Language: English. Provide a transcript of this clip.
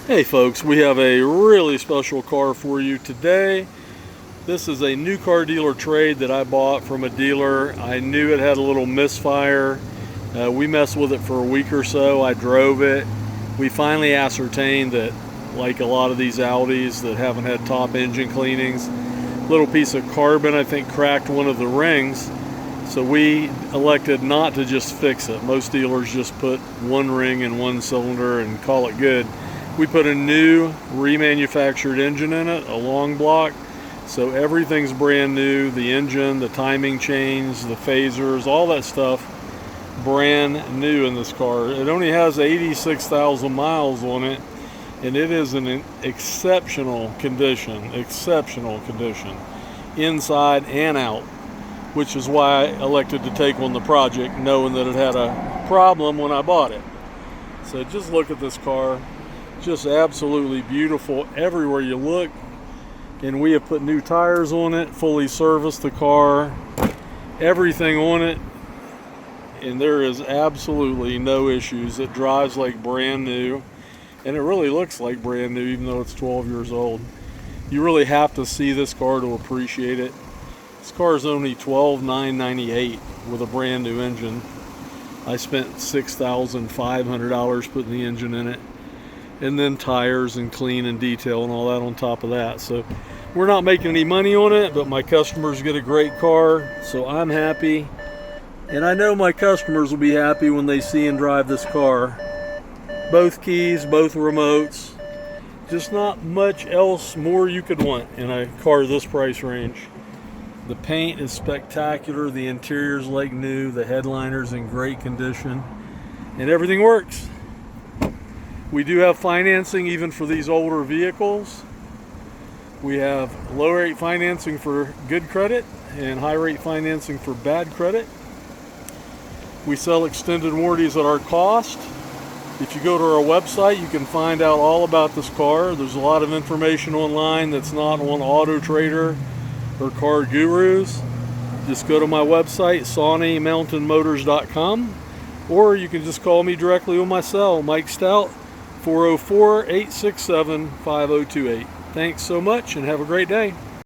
Hey folks, we have a really special car for you today. This is a new car dealer trade that I bought from a dealer. I knew it had a little misfire. We messed with it for a week or so. I drove it. We finally ascertained that, like a lot of these Audis that haven't had top engine cleanings, a little piece of carbon I think cracked one of the rings. So we elected not to just fix it. Most dealers just put one ring in one cylinder and call it good. We put a new remanufactured engine in it, a long block, so everything's brand new. The engine, the timing chains, the phasers, all that stuff brand new in this car. It only has 86,000 miles on it, and it is in exceptional condition, inside and out, which is why I elected to take on the project, knowing that it had a problem when I bought it. So just look at this car. Just absolutely beautiful everywhere you look. And we have put new tires on it, fully serviced the car, everything on it, and there is absolutely no issues. It drives like brand new, and it really looks like brand new even though it's 12 years old. You really have to see this car to appreciate it. This car is only $12,998 with a brand new engine. I spent $6,500 putting the engine in it, and then tires and clean and detail and all that on top of that. So we're not making any money on it, but my customers get a great car, so I'm happy. And I know my customers will be happy when they see and drive this car. Both keys, both remotes, just not much else more you could want in a car this price range. The paint is spectacular, the interior's like new, the headliner's in great condition, and everything works. We do have financing even for these older vehicles. We have low rate financing for good credit and high rate financing for bad credit. We sell extended warranties at our cost. If you go to our website, you can find out all about this car. There's a lot of information online that's not on Auto Trader or Car Gurus. Just go to my website, SawneeMountainMotors.com, or you can just call me directly on my cell, Mike Stout, 404-867-5028. Thanks so much and have a great day.